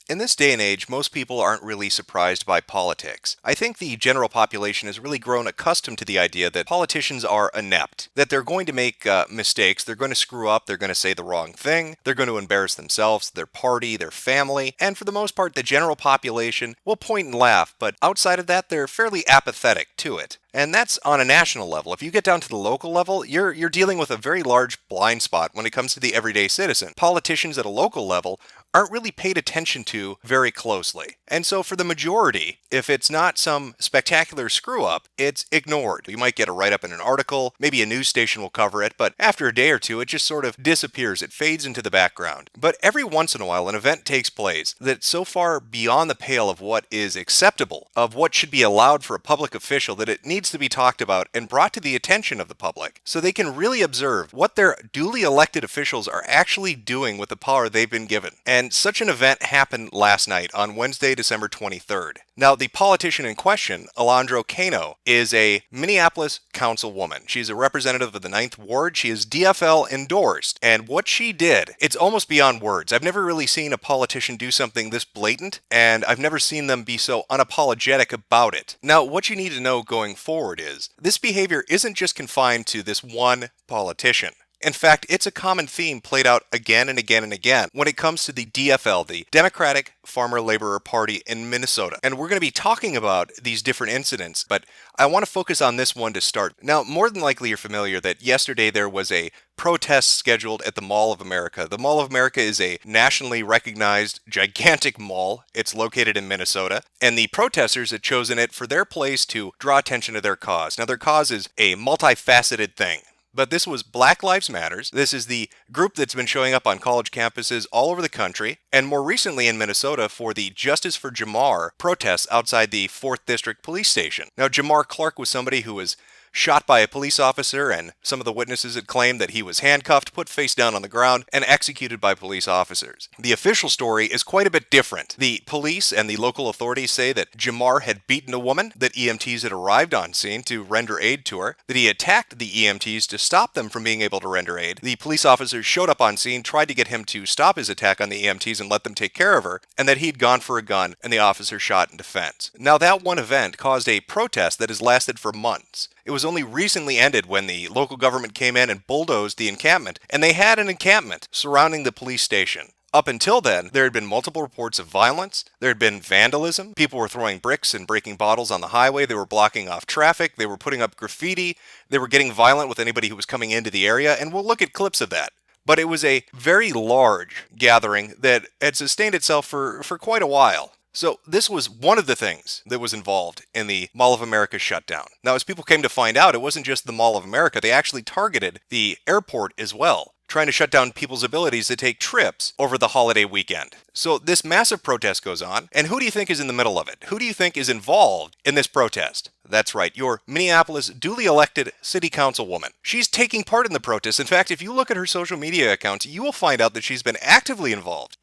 In this day and age, most people aren't really surprised by politics. I think the general population has really grown accustomed to the idea that politicians are inept, that they're going to make mistakes, they're going to screw up, they're going to say the wrong thing, they're going to embarrass themselves, their party, their family, and for the most part, the general population will point and laugh, but outside of that, they're fairly apathetic to it. And that's on a national level. If you get down to the local level, you're dealing with a very large blind spot when it comes to the everyday citizen. Politicians at a local level aren't really paid attention to very closely. And so for the majority, if it's not some spectacular screw up, it's ignored. You might get a write-up in an article, maybe a news station will cover it, but after a day or two, it just sort of disappears. It fades into the background. But every once in a while, an event takes place that's so far beyond the pale of what is acceptable, of what should be allowed for a public official, that it needs to be talked about and brought to the attention of the public so they can really observe what their duly elected officials are actually doing with the power they've been given. And such an event happened last night on Wednesday, December 23rd. Now, the politician in question, Alondra Cano, is a Minneapolis councilwoman. She's a representative of the 9th Ward. She is DFL endorsed. And what she did, it's almost beyond words. I've never really seen a politician do something this blatant, and I've never seen them be so unapologetic about it. Now, what you need to know going forward is, this behavior isn't just confined to this one politician. In fact, it's a common theme played out again and again and again when it comes to the DFL, the Democratic Farmer Laborer Party in Minnesota. And we're going to be talking about these different incidents, but I want to focus on this one to start. Now, more than likely you're familiar that yesterday there was a protest scheduled at the Mall of America. The Mall of America is a nationally recognized gigantic mall. It's located in Minnesota, and the protesters had chosen it for their place to draw attention to their cause. Now, their cause is a multifaceted thing. But this was Black Lives Matters. This is the group that's been showing up on college campuses all over the country, and more recently in Minnesota for the Justice for Jamar protests outside the 4th District Police Station. Now, Jamar Clark was somebody who was shot by a police officer, and some of the witnesses had claimed that he was handcuffed, put face down on the ground, and executed by police officers. The official story is quite a bit different. The police and the local authorities say that Jamar had beaten a woman, that EMTs had arrived on scene to render aid to her, that he attacked the EMTs to stop them from being able to render aid. The police officers showed up on scene, tried to get him to stop his attack on the EMTs and let them take care of her, and that he'd gone for a gun, and the officer shot in defense. Now, that one event caused a protest that has lasted for months. It was only recently ended when the local government came in and bulldozed the encampment, and they had an encampment surrounding the police station. Up until then, there had been multiple reports of violence, there had been vandalism, people were throwing bricks and breaking bottles on the highway, they were blocking off traffic, they were putting up graffiti, they were getting violent with anybody who was coming into the area, and we'll look at clips of that. But it was a very large gathering that had sustained itself for quite a while. So this was one of the things that was involved in the Mall of America shutdown. Now, as people came to find out, it wasn't just the Mall of America. They actually targeted the airport as well, trying to shut down people's abilities to take trips over the holiday weekend. So this massive protest goes on, and who do you think is in the middle of it? Who do you think is involved in this protest? That's right, your Minneapolis duly elected city councilwoman. She's taking part in the protest. In fact, if you look at her social media accounts, you will find out that she's been actively involved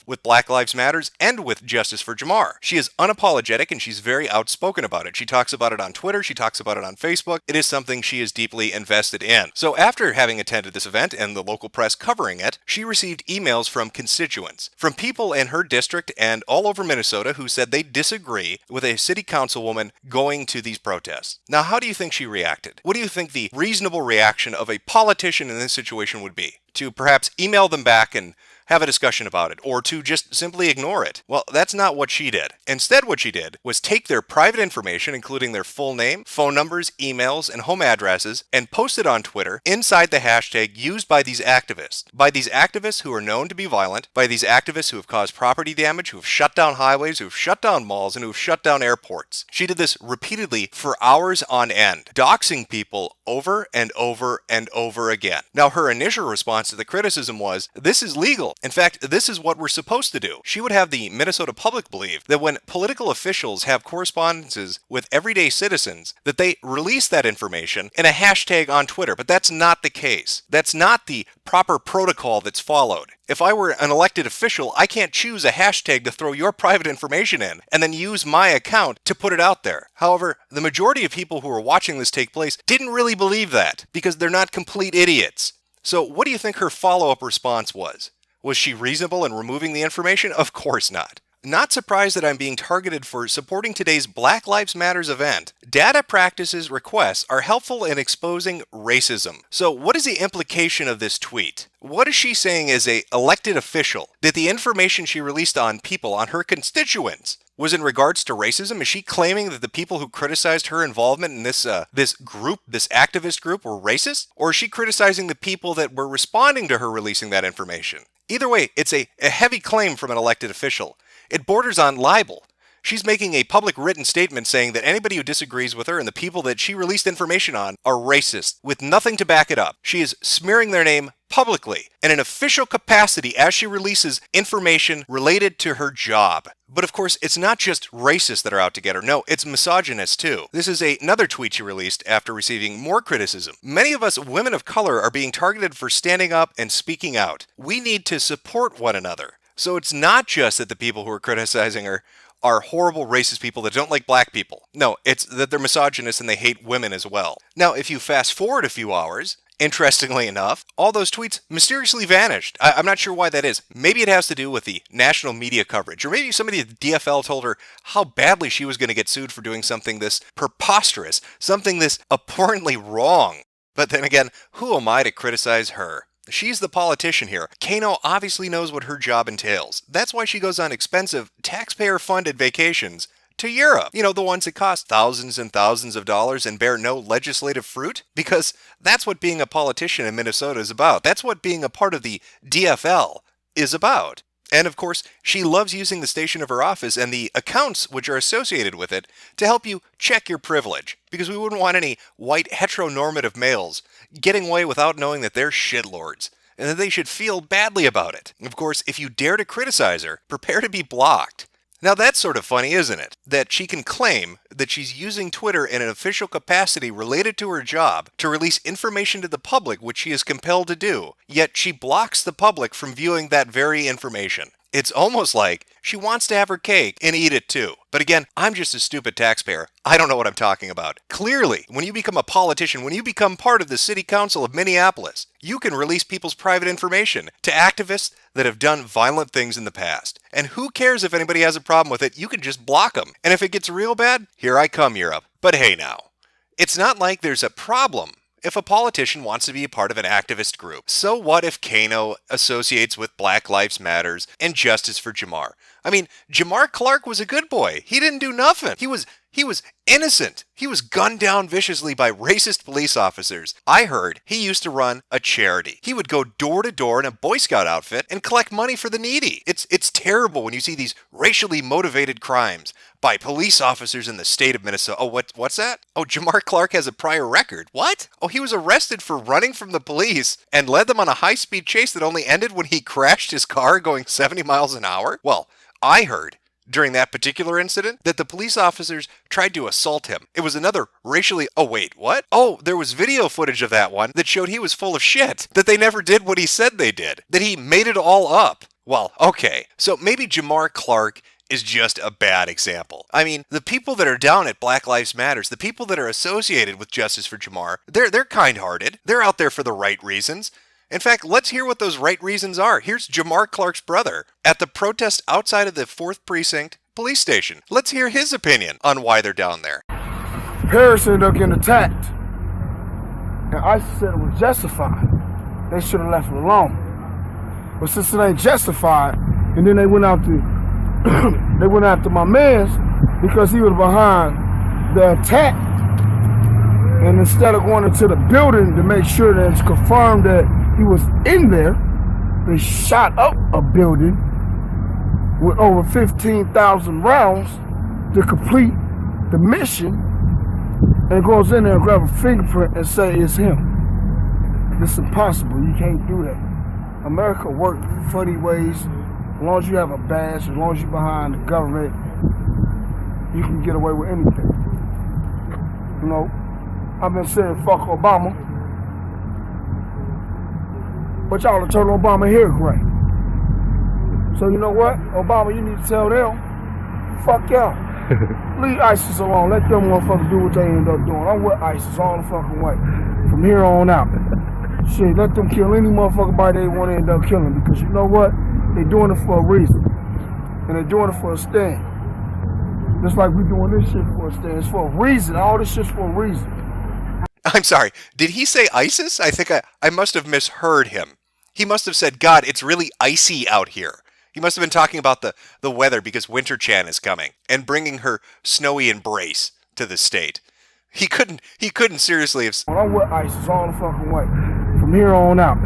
with Black Lives Matters and with Justice for Jamar. She is unapologetic and she's very outspoken about it. She talks about it on Twitter, she talks about it on Facebook. It is something she is deeply invested in. So after having attended this event and the local press covering it, she received emails from constituents, from people in her district and all over Minnesota who said they disagree with a city councilwoman going to these protests. Now, how do you think she reacted? What do you think the reasonable reaction of a politician in this situation would be? To perhaps email them back and have a discussion about it, or to just simply ignore it? Well, that's not what she did. Instead, what she did was take their private information, including their full name, phone numbers, emails, and home addresses, and post it on Twitter inside the hashtag used by these activists who are known to be violent, by these activists who have caused property damage, who have shut down highways, who have shut down malls, and who have shut down airports. She did this repeatedly for hours on end, doxing people over and over and over again. Now, her initial response to the criticism was, this is legal. In fact, this is what we're supposed to do. She would have the Minnesota public believe that when political officials have correspondences with everyday citizens, that they release that information in a hashtag on Twitter. But that's not the case. That's not the proper protocol that's followed. If I were an elected official, I can't choose a hashtag to throw your private information in and then use my account to put it out there. However, the majority of people who are watching this take place didn't really believe that because they're not complete idiots. So what do you think her follow-up response was? Was she reasonable in removing the information? Of course not. Not surprised that I'm being targeted for supporting today's Black Lives Matters event. Data practices requests are helpful in exposing racism. So what is the implication of this tweet? What is she saying as a elected official? That the information she released on people, on her constituents, was in regards to racism? Is she claiming that the people who criticized her involvement in this group, this activist group, were racist? Or is she criticizing the people that were responding to her releasing that information? Either way, it's a heavy claim from an elected official. It borders on libel. She's making a public written statement saying that anybody who disagrees with her and the people that she released information on are racist, with nothing to back it up. She is smearing their name publicly in an official capacity as she releases information related to her job. But of course, it's not just racists that are out to get her. No, it's misogynists too. This is another tweet she released after receiving more criticism. Many of us women of color are being targeted for standing up and speaking out. We need to support one another. So it's not just that the people who are criticizing her are horrible racist people that don't like black people. No, it's that they're misogynists and they hate women as well. Now, if you fast forward a few hours, interestingly enough, all those tweets mysteriously vanished. I'm not sure why that is. Maybe it has to do with the national media coverage, or maybe somebody at the DFL told her how badly she was going to get sued for doing something this preposterous, something this abhorrently wrong. But then again, who am I to criticize her? She's the politician here. Kano obviously knows what her job entails. That's why she goes on expensive, taxpayer-funded vacations to Europe. You know, the ones that cost thousands and thousands of dollars and bear no legislative fruit? Because that's what being a politician in Minnesota is about. That's what being a part of the DFL is about. And of course, she loves using the station of her office and the accounts which are associated with it to help you check your privilege. Because we wouldn't want any white heteronormative males getting away without knowing that they're shitlords, and that they should feel badly about it. Of course, if you dare to criticize her, prepare to be blocked. Now that's sort of funny, isn't it? That she can claim that she's using Twitter in an official capacity related to her job to release information to the public, which she is compelled to do, yet she blocks the public from viewing that very information. It's almost like she wants to have her cake and eat it too. But again, I'm just a stupid taxpayer. I don't know what I'm talking about. Clearly, when you become a politician, when you become part of the city council of Minneapolis, you can release people's private information to activists that have done violent things in the past. And who cares if anybody has a problem with it? You can just block them. And if it gets real bad, here I come, Europe. But hey now, it's not like there's a problem if a politician wants to be a part of an activist group. So what if Kano associates with Black Lives Matters and Justice for Jamar? I mean, Jamar Clark was a good boy. He didn't do nothing. He was innocent. He was gunned down viciously by racist police officers. I heard he used to run a charity. He would go door to door in a Boy Scout outfit and collect money for the needy. It's terrible when you see these racially motivated crimes by police officers in the state of Minnesota. Oh, what's that? Oh, Jamar Clark has a prior record. What? Oh, he was arrested for running from the police and led them on a high-speed chase that only ended when he crashed his car going 70 miles an hour? Well, I heard during that particular incident that the police officers tried to assault him. It was another racially... Oh, wait, what? Oh, there was video footage of that one that showed he was full of shit, that they never did what he said they did, that he made it all up. Well, okay, so maybe Jamar Clark is just a bad example. I mean, the people that are down at Black Lives Matters, the people that are associated with Justice for Jamar, they're kind-hearted. They're out there for the right reasons. In fact, let's hear what those right reasons are. Here's Jamar Clark's brother at the protest outside of the 4th Precinct police station. Let's hear his opinion on why they're down there. Paris ended up getting attacked, and ISIS said it was justified. They should have left it alone. But since it ain't justified, and then they went out to they went after my mans because he was behind the attack. And instead of going into the building to make sure that it's confirmed that he was in there, they shot up a building with over 15,000 rounds to complete the mission, and goes in there and grab a fingerprint and say it's him. It's impossible. You can't do that. America works funny ways. As long as you have a badge, as long as you're behind the government, you can get away with anything. You know, I've been saying fuck Obama, but y'all turn Obama hair gray. So you know what? Obama, you need to tell them, fuck y'all. Leave ISIS alone. Let them motherfuckers do what they end up doing. I'm with ISIS all the fucking way. From here on out. Shit, let them kill any motherfucker body they want to end up killing, because you know what? They doing it for a reason. And they're doing it for a stand. Just like we doing this shit for a stand. It's for a reason. All this shit's for a reason. I'm sorry, did he say ISIS? I think I must have misheard him. He must have said, God, it's really icy out here. He must have been talking about the weather because Winter Chan is coming and bringing her snowy embrace to the state. He couldn't seriously have... I'm with ISIS all the fucking way. From here on out.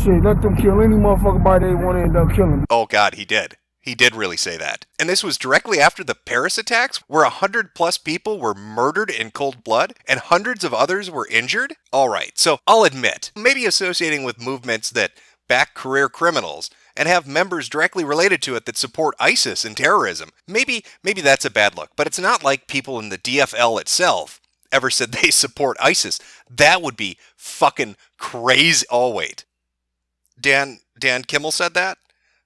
Shit, let them kill any motherfucker body they want to end up killing. Oh God, he did. He did really say that. And this was directly after the Paris attacks, where 100+ people were murdered in cold blood, and hundreds of others were injured? Alright, so I'll admit, maybe associating with movements that back career criminals, and have members directly related to it that support ISIS and terrorism, maybe that's a bad look. But it's not like people in the DFL itself ever said they support ISIS. That would be fucking crazy. Oh, wait. Dan Kimmel said that?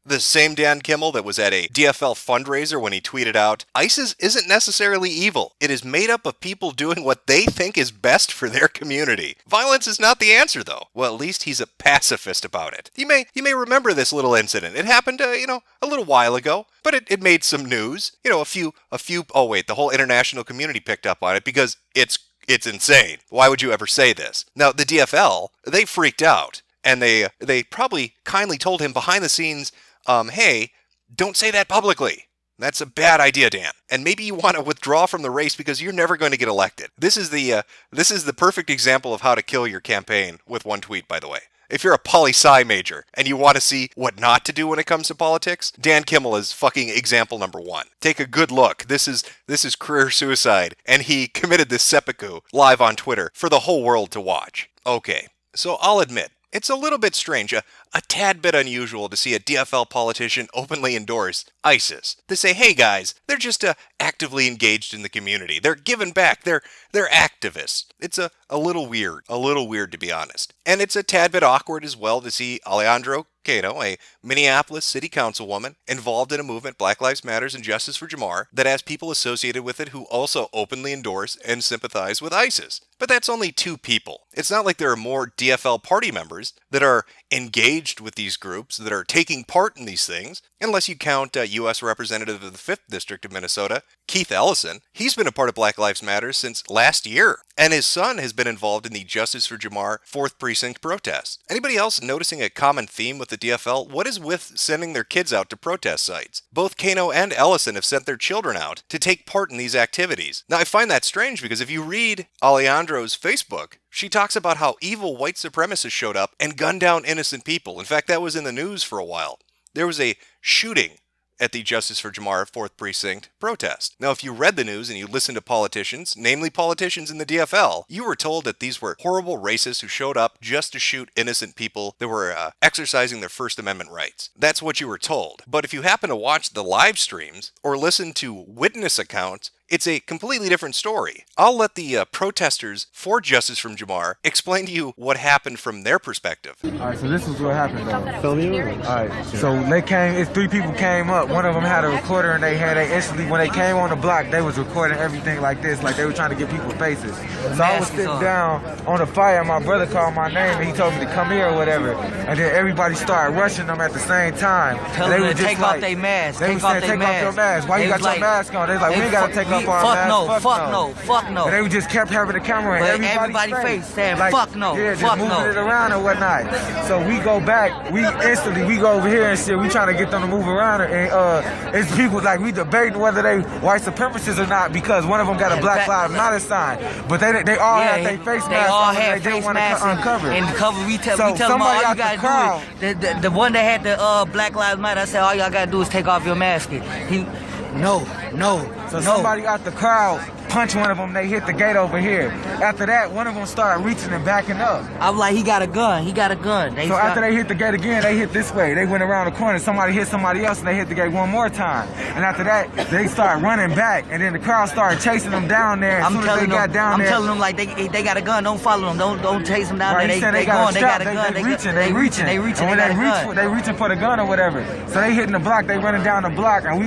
The same Dan Kimmel that was at a DFL fundraiser when he tweeted out, ISIS isn't necessarily evil. It is made up of people doing what they think is best for their community. Violence is not the answer, though. Well, at least he's a pacifist about it. You may remember this little incident. It happened, a little while ago, but it made some news. Oh wait, the whole international community picked up on it because it's insane. Why would you ever say this? Now, the DFL, they freaked out, and they probably kindly told him behind the scenes, hey, don't say that publicly. That's a bad idea, Dan. And maybe you want to withdraw from the race because you're never going to get elected. This is the perfect example of how to kill your campaign with one tweet, by the way. If you're a poli-sci major and you want to see what not to do when it comes to politics, Dan Kimmel is fucking example number 1. Take a good look. This is career suicide, and he committed this seppuku live on Twitter for the whole world to watch. Okay, so I'll admit, it's a little bit strange, a tad bit unusual to see a DFL politician openly endorse ISIS. To say, hey guys, they're just actively engaged in the community. They're giving back. They're activists. It's a little weird to be honest. And it's a tad bit awkward as well to see Alejandro Cano, a Minneapolis city councilwoman, involved in a movement, Black Lives Matters and Justice for Jamar, that has people associated with it who also openly endorse and sympathize with ISIS. But that's only 2 people. It's not like there are more DFL party members that are engaged with these groups, that are taking part in these things, unless you count U.S. Representative of the 5th District of Minnesota, Keith Ellison. He's been a part of Black Lives Matter since last year, and his son has been involved in the Justice for Jamar 4th Precinct protests. Anybody else noticing a common theme with the DFL? What is with sending their kids out to protest sites? Both Cano and Ellison have sent their children out to take part in these activities. Now, I find that strange because if you read Alejandro's Facebook, she talks about how evil white supremacists showed up and gunned down innocent people. In fact, that was in the news for a while. There was a shooting at the Justice for Jamar 4th Precinct protest. Now, if you read the news and you listened to politicians, namely politicians in the DFL, you were told that these were horrible racists who showed up just to shoot innocent people that were exercising their First Amendment rights. That's what you were told. But if you happen to watch the live streams or listen to witness accounts, it's a completely different story. I'll let the protesters for Justice from Jamar explain to you what happened from their perspective. Alright, so this is what happened though. Film you? Alright, so it's 3 people came up. One of them had a recorder and they instantly, when they came on the block, they was recording everything like this, like they were trying to get people's faces. So I was sitting down on the fire, my brother called my name and he told me to come here or whatever. And then everybody started rushing them at the same time. Tell them to take off their mask. They was saying, take off your mask. Why you got your mask on? They was like, we ain't gotta take off our mask. Fuck no. And they just kept having the camera in everybody's face saying, like, fuck no, yeah, fuck just moving no. it around or whatnot. So we go back, we go over here and shit. We trying to get them to move around, and it's people like we debating whether they white supremacists or not because one of them got a Black Lives Matter sign, but they all had their face masks on. They didn't want to uncover. And the cover, we tell them all you gotta do is the one that had the Black Lives Matter. I said all y'all gotta do is take off your mask. So somebody out the crowd punched one of them, they hit the gate over here. After that, one of them started reaching and backing up. I'm like, he got a gun. So after they hit the gate again, they hit this way. They went around the corner, somebody hit somebody else and they hit the gate one more time. And after that, they started running back and then the crowd started chasing them down there. I'm telling them like they got a gun, don't follow them, don't chase them down there. They got a gun, they reaching. And when they reaching for the gun or whatever. So they hitting the block, they running down the block and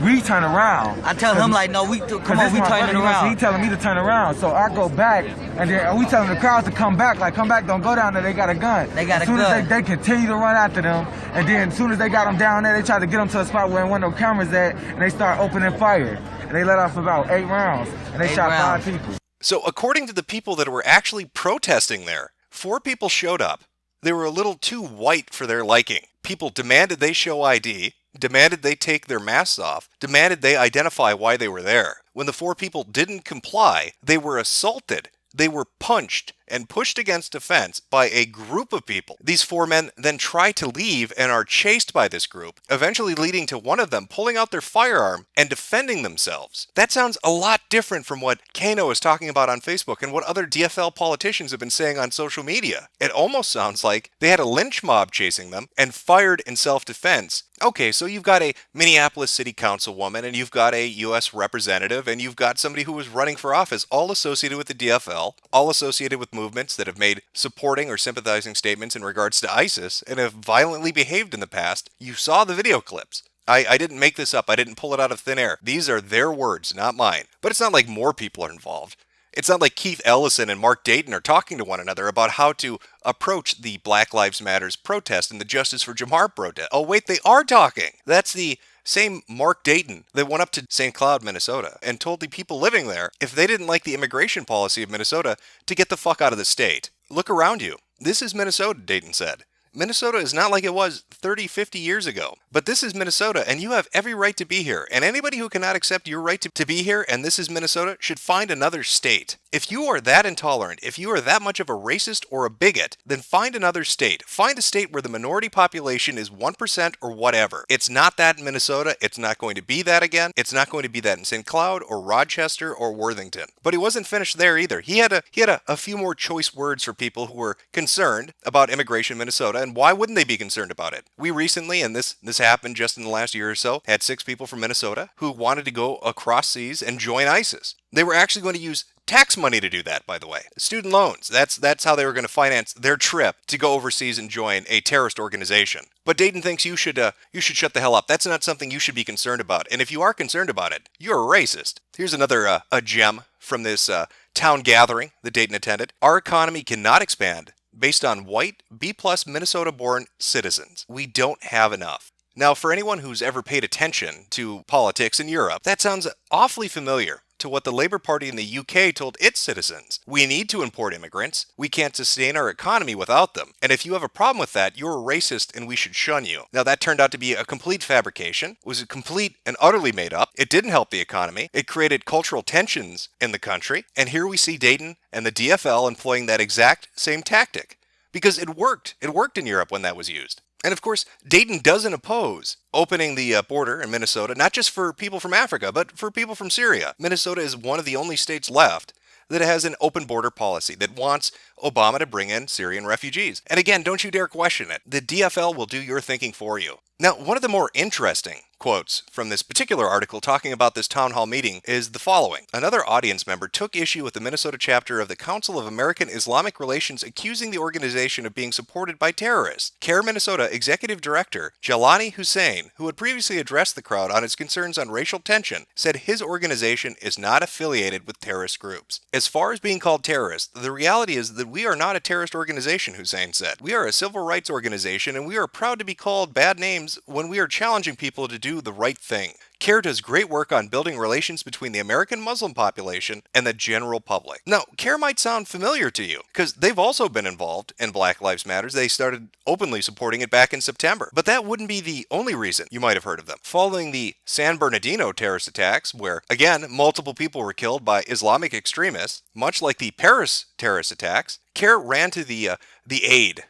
we turn around. I tell him like, no, we turning around. So he telling me to turn around. So I go back, and then we telling the crowd to come back. Like, come back, don't go down there. They got a gun. As soon as they continue to run after them, and then as soon as they got them down there, they try to get them to a spot where there weren't no cameras at, and they start opening fire. And they let off about 8 rounds, and they shot 5 people. So according to the people that were actually protesting there, 4 people showed up. They were a little too white for their liking. People demanded they show ID, demanded they take their masks off, demanded they identify why they were there. When the 4 people didn't comply, they were assaulted. They were punched and pushed against a fence by a group of people. These 4 men then try to leave and are chased by this group, eventually leading to one of them pulling out their firearm and defending themselves. That sounds a lot different from what Kano is talking about on Facebook and what other DFL politicians have been saying on social media. It almost sounds like they had a lynch mob chasing them and fired in self-defense. Okay, so you've got a Minneapolis city councilwoman, and you've got a U.S. representative, and you've got somebody who was running for office, all associated with the DFL, all associated with movements that have made supporting or sympathizing statements in regards to ISIS and have violently behaved in the past. You saw the video clips. I didn't make this up. I didn't pull it out of thin air. These are their words, not mine. But it's not like more people are involved. It's not like Keith Ellison and Mark Dayton are talking to one another about how to approach the Black Lives Matters protest and the Justice for Jamar protest. Oh, wait, they are talking. That's the same Mark Dayton that went up to St. Cloud, Minnesota, and told the people living there, if they didn't like the immigration policy of Minnesota, to get the fuck out of the state. Look around you. This is Minnesota, Dayton said. Minnesota is not like it was 30, 50 years ago. But this is Minnesota, and you have every right to be here. And anybody who cannot accept your right to be here, and this is Minnesota, should find another state. If you are that intolerant, if you are that much of a racist or a bigot, then find another state. Find a state where the minority population is 1% or whatever. It's not that in Minnesota. It's not going to be that again. It's not going to be that in St. Cloud or Rochester or Worthington. But he wasn't finished there either. He had a few more choice words for people who were concerned about immigration in Minnesota, and why wouldn't they be concerned about it? We recently, and this happened just in the last year or so, had 6 people from Minnesota who wanted to go across seas and join ISIS. They were actually going to use tax money to do that, by the way. Student loans. That's how they were going to finance their trip to go overseas and join a terrorist organization. But Dayton thinks you should shut the hell up. That's not something you should be concerned about. And if you are concerned about it, you're a racist. Here's another a gem from this town gathering that Dayton attended. Our economy cannot expand based on white, B-plus Minnesota-born citizens. We don't have enough. Now, for anyone who's ever paid attention to politics in Europe, that sounds awfully familiar to what the Labour Party in the UK told its citizens. We need to import immigrants. We can't sustain our economy without them. And if you have a problem with that, you're a racist and we should shun you. Now, that turned out to be a complete fabrication. It was complete and utterly made up. It didn't help the economy. It created cultural tensions in the country. And here we see Dayton and the DFL employing that exact same tactic. Because it worked. It worked in Europe when that was used. And of course, Dayton doesn't oppose opening the border in Minnesota, not just for people from Africa, but for people from Syria. Minnesota is one of the only states left that has an open border policy that wants Obama to bring in Syrian refugees. And again, don't you dare question it. The DFL will do your thinking for you. Now, one of the more interesting quotes from this particular article talking about this town hall meeting is the following. Another audience member took issue with the Minnesota chapter of the Council of American Islamic Relations accusing the organization of being supported by terrorists. CARE Minnesota Executive Director Jalani Hussein, who had previously addressed the crowd on its concerns on racial tension, said his organization is not affiliated with terrorist groups. As far as being called terrorists, the reality is that we are not a terrorist organization, Hussein said. We are a civil rights organization, and we are proud to be called bad names when we are challenging people to do the right thing. CARE does great work on building relations between the American Muslim population and the general public. Now, CARE might sound familiar to you, because they've also been involved in Black Lives Matter. They started openly supporting it back in September. But that wouldn't be the only reason you might have heard of them. Following the San Bernardino terrorist attacks, where, again, multiple people were killed by Islamic extremists, much like the Paris terrorist attacks, CARE ran to the aid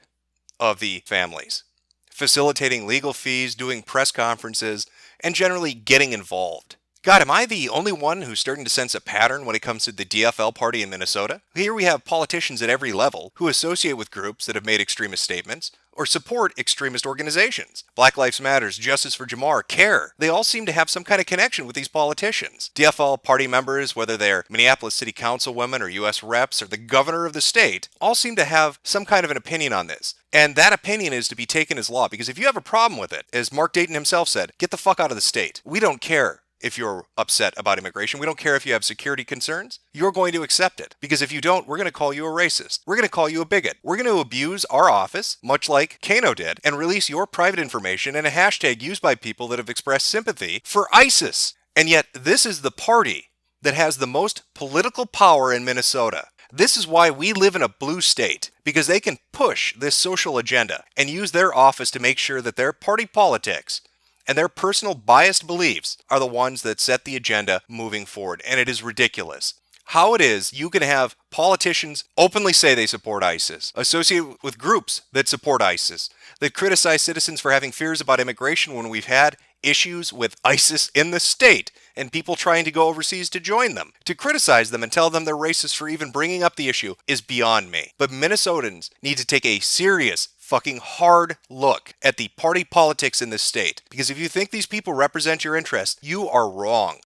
of the families, facilitating legal fees, doing press conferences, and generally getting involved. God, am I the only one who's starting to sense a pattern when it comes to the DFL party in Minnesota? Here we have politicians at every level who associate with groups that have made extremist statements or support extremist organizations. Black Lives Matter, Justice for Jamar, CARE, they all seem to have some kind of connection with these politicians. DFL party members, whether they're Minneapolis City Councilwomen or U.S. reps or the governor of the state, all seem to have some kind of an opinion on this. And that opinion is to be taken as law, because if you have a problem with it, as Mark Dayton himself said, get the fuck out of the state. We don't care if you're upset about immigration. We don't care if you have security concerns. You're going to accept it. Because if you don't, we're going to call you a racist. We're going to call you a bigot. We're going to abuse our office, much like Kano did, and release your private information in a hashtag used by people that have expressed sympathy for ISIS. And yet, this is the party that has the most political power in Minnesota. This is why we live in a blue state, because they can push this social agenda and use their office to make sure that their party politics and their personal biased beliefs are the ones that set the agenda moving forward. And it is ridiculous how it is you can have politicians openly say they support ISIS, associate with groups that support ISIS, that criticize citizens for having fears about immigration when we've had issues with ISIS in the state and people trying to go overseas to join them. To criticize them and tell them they're racist for even bringing up the issue is beyond me. But Minnesotans need to take a serious fucking hard look at the party politics in this state. Because if you think these people represent your interests, you are wrong.